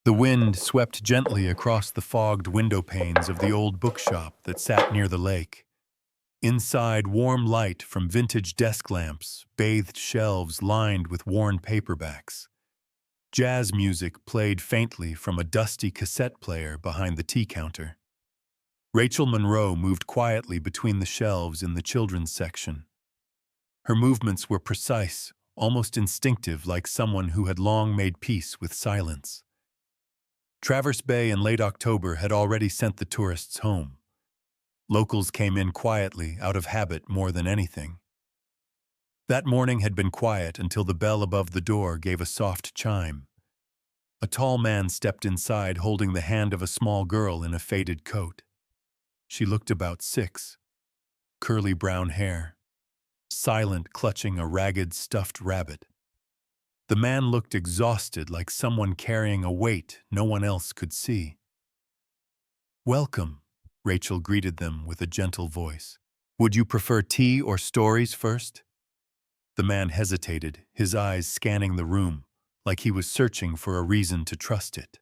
The wind swept gently across the fogged window panes of the old bookshop that sat near the lake. Inside, warm light from vintage desk lamps bathed shelves lined with worn paperbacks. Jazz music played faintly from a dusty cassette player behind the tea counter. Rachel Monroe moved quietly between the shelves in the children's section. Her movements were precise, almost instinctive, like someone who had long made peace with silence. Traverse Bay in late October had already sent the tourists home. Locals came in quietly, out of habit more than anything. That morning had been quiet until the bell above the door gave a soft chime. A tall man stepped inside holding the hand of a small girl in a faded coat. She looked about 6. Curly brown hair, silent, clutching a ragged stuffed rabbit. The man looked exhausted, like someone carrying a weight no one else could see. "Welcome," Rachel greeted them with a gentle voice. "Would you prefer tea or stories first?" The man hesitated, his eyes scanning the room, like he was searching for a reason to trust it.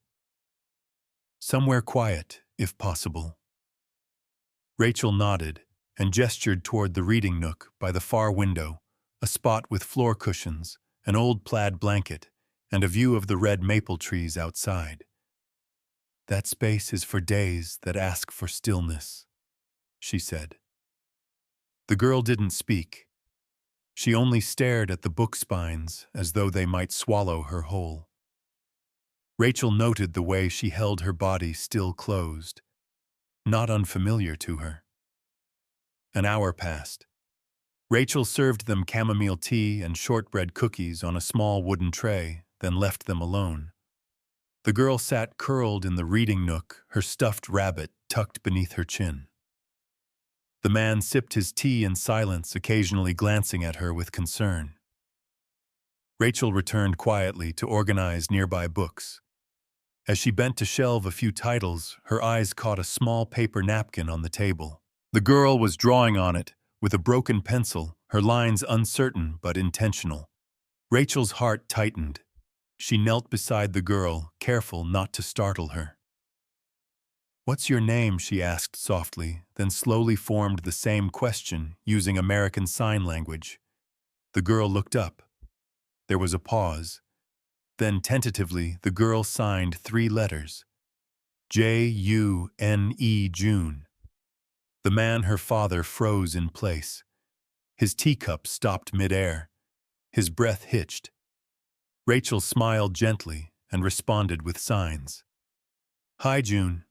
"Somewhere quiet, if possible." Rachel nodded and gestured toward the reading nook by the far window, a spot with floor cushions, an old plaid blanket, and a view of the red maple trees outside. "That space is for days that ask for stillness," she said. The girl didn't speak. She only stared at the book spines as though they might swallow her whole. Rachel noted the way she held her body still closed, not unfamiliar to her. An hour passed. Rachel served them chamomile tea and shortbread cookies on a small wooden tray, then left them alone. The girl sat curled in the reading nook, her stuffed rabbit tucked beneath her chin. The man sipped his tea in silence, occasionally glancing at her with concern. Rachel returned quietly to organize nearby books. As she bent to shelve a few titles, her eyes caught a small paper napkin on the table. The girl was drawing on it with a broken pencil, her lines uncertain but intentional. Rachel's heart tightened. She knelt beside the girl, careful not to startle her. "What's your name?" she asked softly, then slowly formed the same question using American Sign Language. The girl looked up. There was a pause. Then tentatively, the girl signed 3 letters. June. June. The man, her father, froze in place. His teacup stopped midair. His breath hitched. Rachel smiled gently and responded with signs. "Hi, June.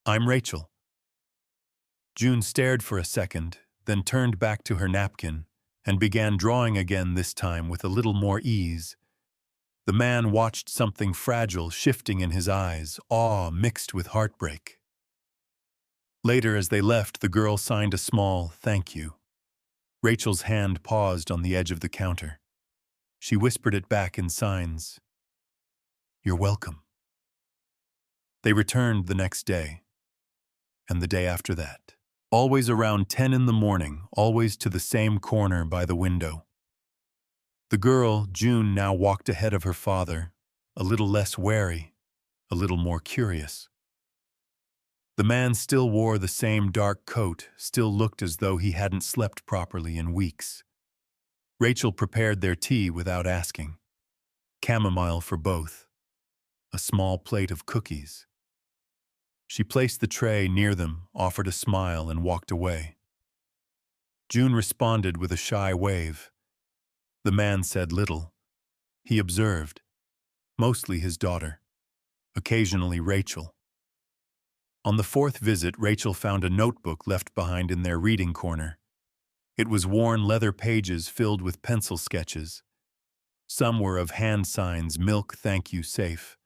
I'm Rachel." June stared for a second, then turned back to her napkin and began drawing again, this time with a little more ease. The man watched something fragile shifting in his eyes, awe mixed with heartbreak. Later, as they left, the girl signed a small "thank you." Rachel's hand paused on the edge of the counter. She whispered it back in signs. "You're welcome." They returned the next day, and the day after that. Always around 10 in the morning, always to the same corner by the window. The girl, June, now walked ahead of her father, a little less wary, a little more curious. The man still wore the same dark coat, still looked as though he hadn't slept properly in weeks. Rachel prepared their tea without asking. Chamomile for both. A small plate of cookies. She placed the tray near them, offered a smile, and walked away. June responded with a shy wave. The man said little. He observed. Mostly his daughter. Occasionally Rachel. On the 4th visit, Rachel found a notebook left behind in their reading corner. It was worn leather pages filled with pencil sketches. Some were of hand signs, "Milk, thank you, safe."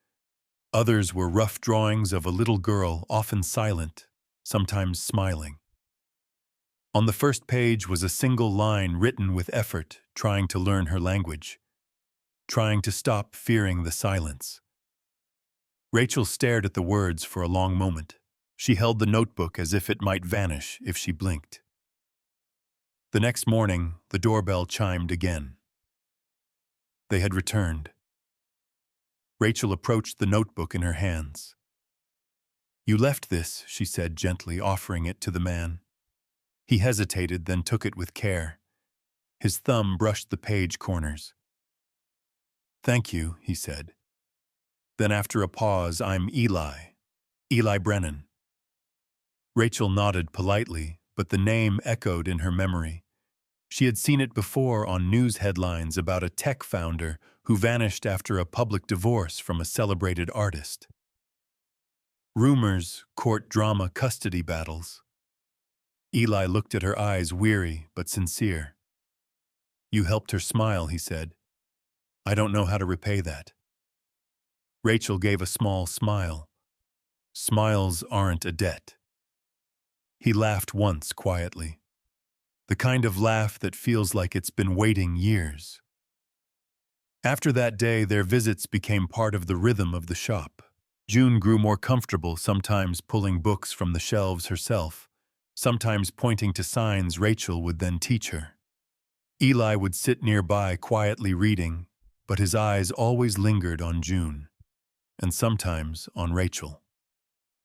Others were rough drawings of a little girl, often silent, sometimes smiling. On the first page was a single line written with effort, trying to learn her language, trying to stop fearing the silence. Rachel stared at the words for a long moment. She held the notebook as if it might vanish if she blinked. The next morning, the doorbell chimed again. They had returned. Rachel approached the notebook in her hands. "You left this," she said gently, offering it to the man. He hesitated, then took it with care. His thumb brushed the page corners. "Thank you," he said. Then after a pause, "I'm Eli Brennan." Rachel nodded politely, but the name echoed in her memory. She had seen it before on news headlines about a tech founder who vanished after a public divorce from a celebrated artist. Rumors, court drama, custody battles. Eli looked at her eyes, weary but sincere. "You helped her smile," he said. "I don't know how to repay that." Rachel gave a small smile. "Smiles aren't a debt." He laughed once quietly. The kind of laugh that feels like it's been waiting years. After that day, their visits became part of the rhythm of the shop. June grew more comfortable, sometimes pulling books from the shelves herself, sometimes pointing to signs Rachel would then teach her. Eli would sit nearby quietly reading, but his eyes always lingered on June, and sometimes on Rachel.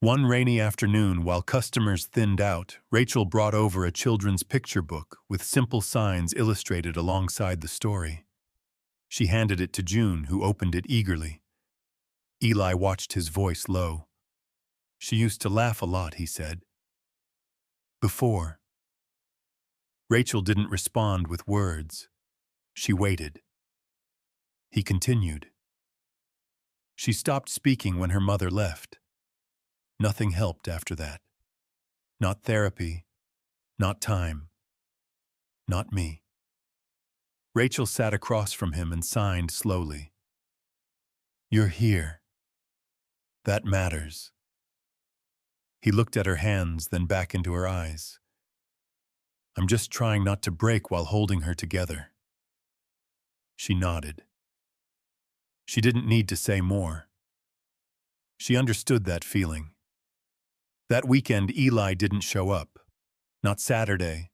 One rainy afternoon, while customers thinned out, Rachel brought over a children's picture book with simple signs illustrated alongside the story. She handed it to June, who opened it eagerly. Eli watched, his voice low. "She used to laugh a lot," he said. "Before." Rachel didn't respond with words. She waited. He continued. "She stopped speaking when her mother left. Nothing helped after that. Not therapy, not time, not me." Rachel sat across from him and signed slowly. "You're here. That matters." He looked at her hands, then back into her eyes. "I'm just trying not to break while holding her together." She nodded. She didn't need to say more. She understood that feeling. That weekend, Eli didn't show up. Not Saturday,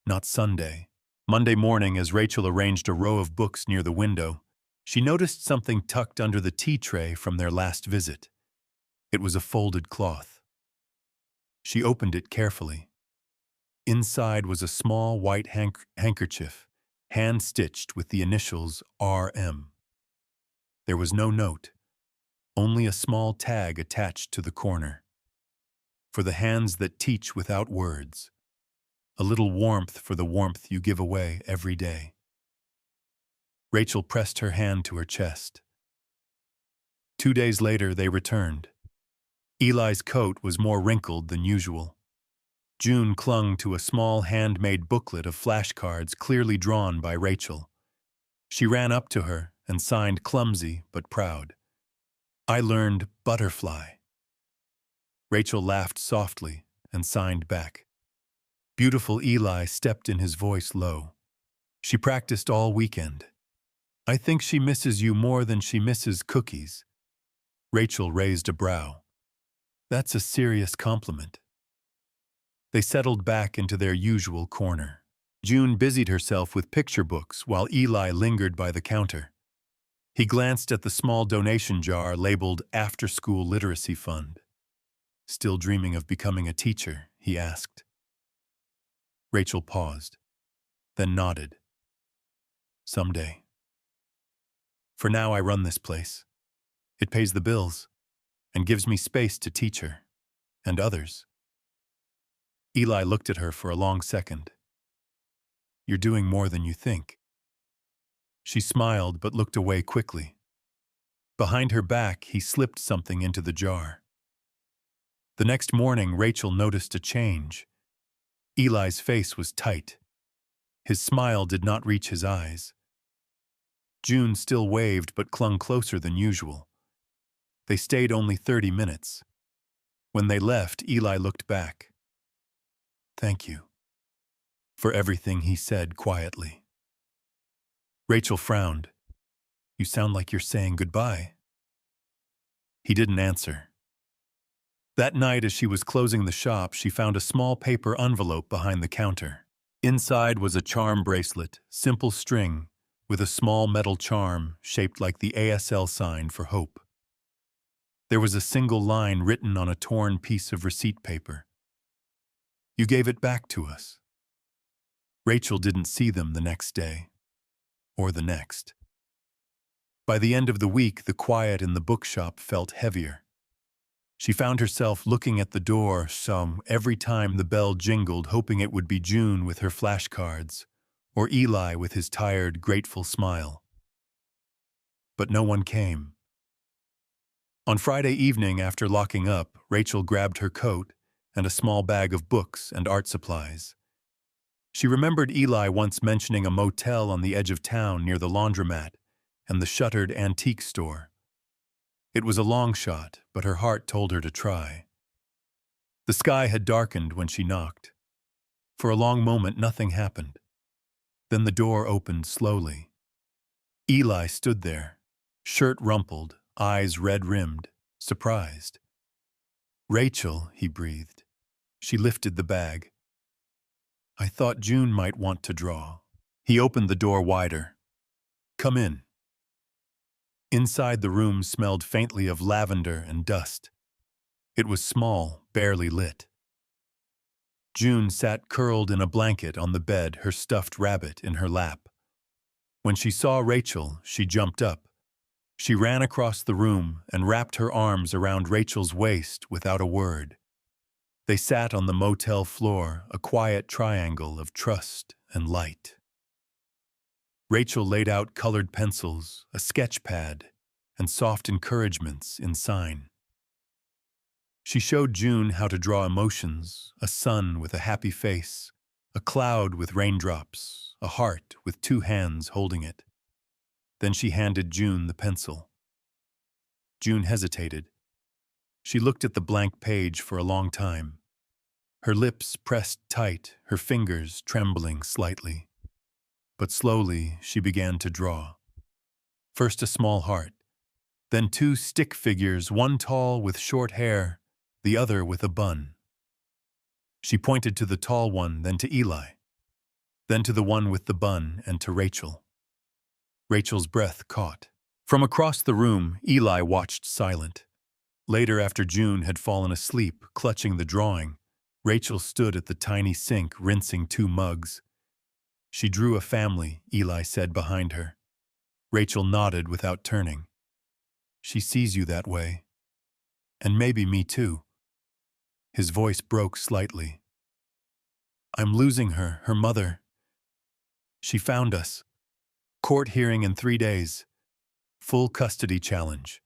not Sunday. Monday morning, as Rachel arranged a row of books near the window, she noticed something tucked under the tea tray from their last visit. It was a folded cloth. She opened it carefully. Inside was a small white handkerchief, hand-stitched with the initials RM. There was no note, only a small tag attached to the corner. "For the hands that teach without words. A little warmth for the warmth you give away every day." Rachel pressed her hand to her chest. 2 days later, they returned. Eli's coat was more wrinkled than usual. June clung to a small handmade booklet of flashcards clearly drawn by Rachel. She ran up to her and signed, clumsy but proud. "I learned butterfly." Rachel laughed softly and signed back. Beautiful Eli stepped in, his voice low. "She practiced all weekend. I think she misses you more than she misses cookies." Rachel raised a brow. "That's a serious compliment." They settled back into their usual corner. June busied herself with picture books while Eli lingered by the counter. He glanced at the small donation jar labeled After School Literacy Fund. "Still dreaming of becoming a teacher?" he asked. Rachel paused, then nodded. "Someday. For now, I run this place. It pays the bills and gives me space to teach her and others." Eli looked at her for a long second. "You're doing more than you think." She smiled but looked away quickly. Behind her back, he slipped something into the jar. The next morning, Rachel noticed a change. Eli's face was tight. His smile did not reach his eyes. June still waved but clung closer than usual. They stayed only 30 minutes. When they left, Eli looked back. "Thank you for everything," he said quietly. Rachel frowned. "You sound like you're saying goodbye." He didn't answer. That night, as she was closing the shop, she found a small paper envelope behind the counter. Inside was a charm bracelet, simple string, with a small metal charm shaped like the ASL sign for hope. There was a single line written on a torn piece of receipt paper. "You gave it back to us." Rachel didn't see them the next day, or the next. By the end of the week, the quiet in the bookshop felt heavier. She found herself looking at the door every time the bell jingled, hoping it would be June with her flashcards, or Eli with his tired, grateful smile. But no one came. On Friday evening, after locking up, Rachel grabbed her coat and a small bag of books and art supplies. She remembered Eli once mentioning a motel on the edge of town near the laundromat and the shuttered antique store. It was a long shot, but her heart told her to try. The sky had darkened when she knocked. For a long moment, nothing happened. Then the door opened slowly. Eli stood there, shirt rumpled, eyes red-rimmed, surprised. "Rachel," he breathed. She lifted the bag. "I thought June might want to draw." He opened the door wider. "Come in." Inside, the room smelled faintly of lavender and dust. It was small, barely lit. June sat curled in a blanket on the bed, her stuffed rabbit in her lap. When she saw Rachel, she jumped up. She ran across the room and wrapped her arms around Rachel's waist without a word. They sat on the motel floor, a quiet triangle of trust and light. Rachel laid out colored pencils, a sketch pad, and soft encouragements in sign. She showed June how to draw emotions, a sun with a happy face, a cloud with raindrops, a heart with two hands holding it. Then she handed June the pencil. June hesitated. She looked at the blank page for a long time. Her lips pressed tight, her fingers trembling slightly. But slowly she began to draw. First a small heart, then two stick figures, one tall with short hair, the other with a bun. She pointed to the tall one, then to Eli, then to the one with the bun and to Rachel. Rachel's breath caught. From across the room, Eli watched silent. Later, after June had fallen asleep, clutching the drawing, Rachel stood at the tiny sink, rinsing 2 mugs. "She drew a family," Eli said behind her. Rachel nodded without turning. "She sees you that way. And maybe me too." His voice broke slightly. "I'm losing her, her mother. She found us. Court hearing in 3 days. Full custody challenge."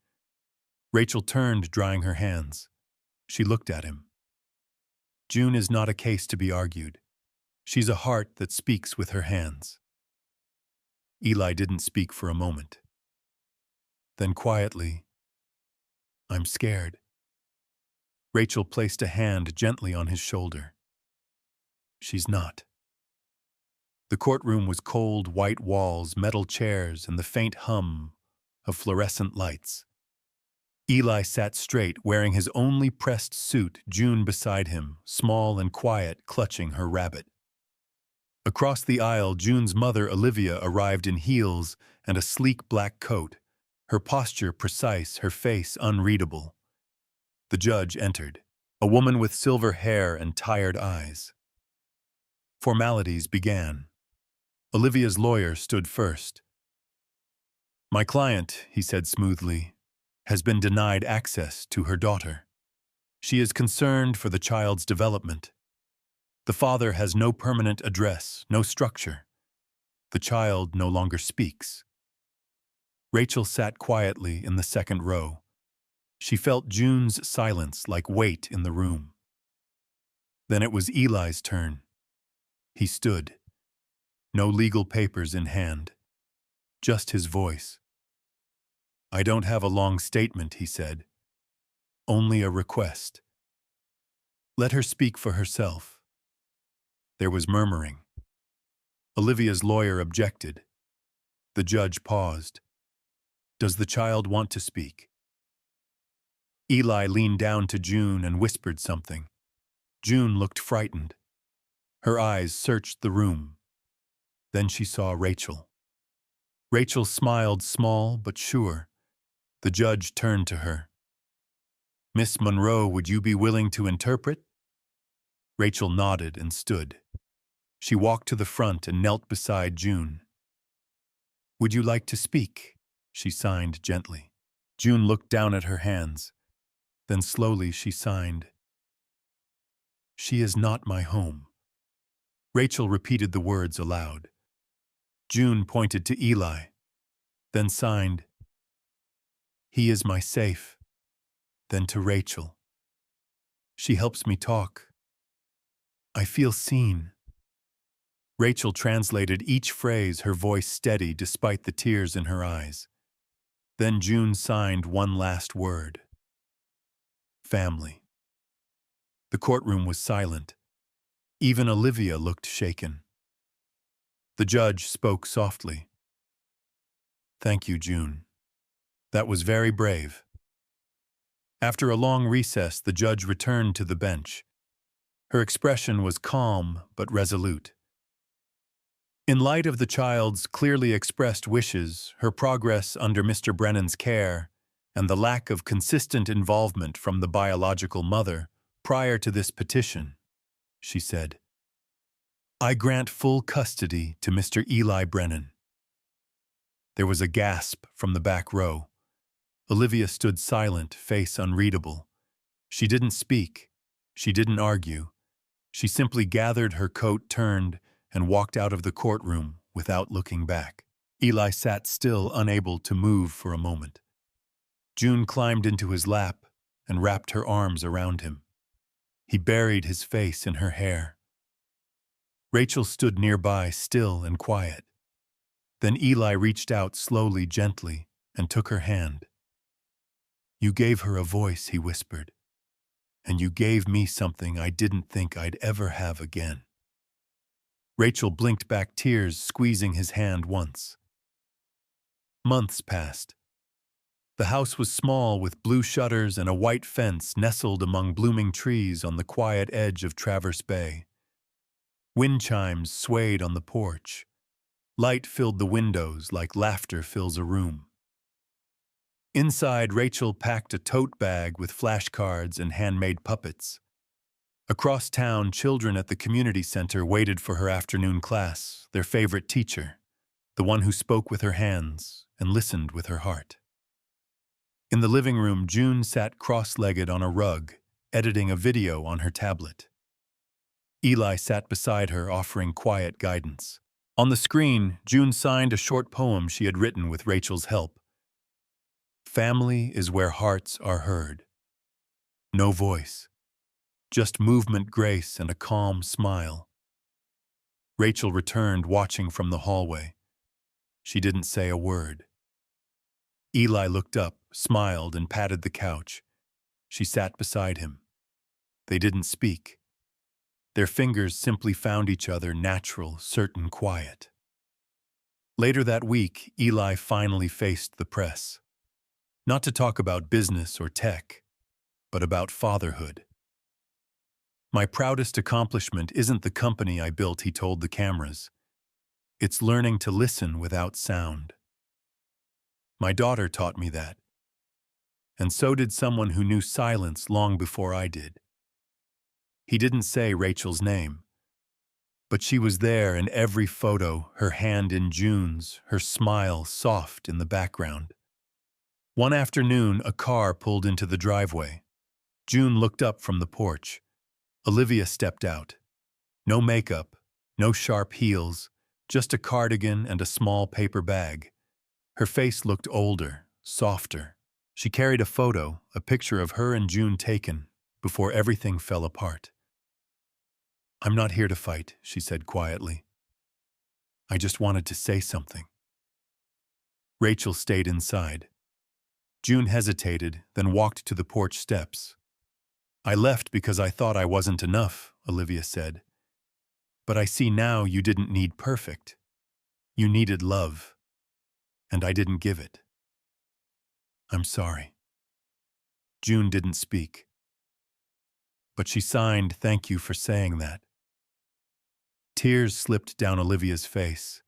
Rachel turned, drying her hands. She looked at him. "June is not a case to be argued. She's a heart that speaks with her hands." Eli didn't speak for a moment. Then quietly, "I'm scared." Rachel placed a hand gently on his shoulder. "She's not." The courtroom was cold, white walls, metal chairs, and the faint hum of fluorescent lights. Eli sat straight, wearing his only pressed suit, June beside him, small and quiet, clutching her rabbit. Across the aisle, June's mother, Olivia, arrived in heels and a sleek black coat, her posture precise, her face unreadable. The judge entered, a woman with silver hair and tired eyes. Formalities began. Olivia's lawyer stood first. "My client," he said smoothly, "has been denied access to her daughter. She is concerned for the child's development. The father has no permanent address, no structure. The child no longer speaks." Rachel sat quietly in the second row. She felt June's silence like weight in the room. Then it was Eli's turn. He stood. No legal papers in hand. Just his voice. "I don't have a long statement," he said. "Only a request. Let her speak for herself." There was murmuring. Olivia's lawyer objected. The judge paused. "Does the child want to speak?" Eli leaned down to June and whispered something. June looked frightened. Her eyes searched the room. Then she saw Rachel. Rachel smiled, small but sure. The judge turned to her. Miss Monroe, would you be willing to interpret? Rachel nodded and stood. She walked to the front and knelt beside June. Would you like to speak? She signed gently. June looked down at her hands. Then slowly she signed. She is not my home. Rachel repeated the words aloud. June pointed to Eli, then signed. He is my safe. Then to Rachel. She helps me talk. I feel seen. Rachel translated each phrase, her voice steady despite the tears in her eyes. Then June signed one last word. Family. The courtroom was silent. Even Olivia looked shaken. The judge spoke softly. Thank you, June. That was very brave. After a long recess, the judge returned to the bench. Her expression was calm but resolute. In light of the child's clearly expressed wishes, her progress under Mr. Brennan's care, and the lack of consistent involvement from the biological mother prior to this petition, she said, I grant full custody to Mr. Eli Brennan. There was a gasp from the back row. Olivia stood silent, face unreadable. She didn't speak. She didn't argue. She simply gathered her coat, turned, and walked out of the courtroom without looking back. Eli sat still, unable to move for a moment. June climbed into his lap and wrapped her arms around him. He buried his face in her hair. Rachel stood nearby, still and quiet. Then Eli reached out slowly, gently, and took her hand. You gave her a voice, he whispered, and you gave me something I didn't think I'd ever have again. Rachel blinked back, tears squeezing his hand once. Months passed. The house was small, with blue shutters and a white fence nestled among blooming trees on the quiet edge of Traverse Bay. Wind chimes swayed on the porch. Light filled the windows like laughter fills a room. Inside, Rachel packed a tote bag with flashcards and handmade puppets. Across town, children at the community center waited for her afternoon class, their favorite teacher, the one who spoke with her hands and listened with her heart. In the living room, June sat cross-legged on a rug, editing a video on her tablet. Eli sat beside her, offering quiet guidance. On the screen, June signed a short poem she had written with Rachel's help. Family is where hearts are heard. No voice, just movement, grace, and a calm smile. Rachel returned, watching from the hallway. She didn't say a word. Eli looked up, smiled, and patted the couch. She sat beside him. They didn't speak. Their fingers simply found each other, natural, certain, quiet. Later that week, Eli finally faced the press. Not to talk about business or tech, but about fatherhood. My proudest accomplishment isn't the company I built, he told the cameras. It's learning to listen without sound. My daughter taught me that. And so did someone who knew silence long before I did. He didn't say Rachel's name, but she was there in every photo, her hand in June's, her smile soft in the background. One afternoon, a car pulled into the driveway. June looked up from the porch. Olivia stepped out. No makeup, no sharp heels, just a cardigan and a small paper bag. Her face looked older, softer. She carried a photo, a picture of her and June taken before everything fell apart. I'm not here to fight, she said quietly. I just wanted to say something. Rachel stayed inside. June hesitated, then walked to the porch steps. I left because I thought I wasn't enough, Olivia said. But I see now you didn't need perfect. You needed love. And I didn't give it. I'm sorry. June didn't speak. But she signed, thank you for saying that. Tears slipped down Olivia's face.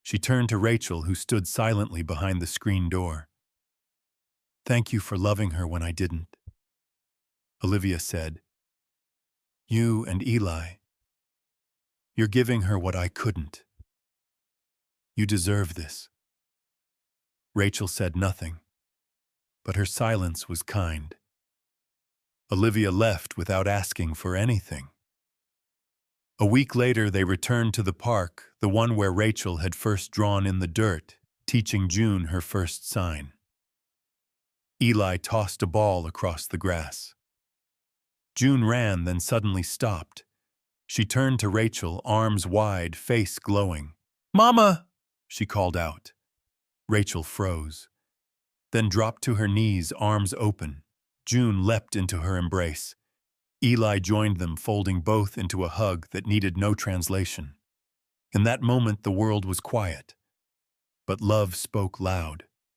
She turned to Rachel, who stood silently behind the screen door. Thank you for loving her when I didn't. Olivia said. You and Eli. You're giving her what I couldn't. You deserve this. Rachel said nothing, but her silence was kind. Olivia left without asking for anything. A week later, they returned to the park, the one where Rachel had first drawn in the dirt, teaching June her first sign. Eli tossed a ball across the grass. June ran, then suddenly stopped. She turned to Rachel, arms wide, face glowing. "Mama!" she called out. Rachel froze, then dropped to her knees, arms open. June leapt into her embrace. Eli joined them, folding both into a hug that needed no translation. In that moment, the world was quiet, but love spoke loud.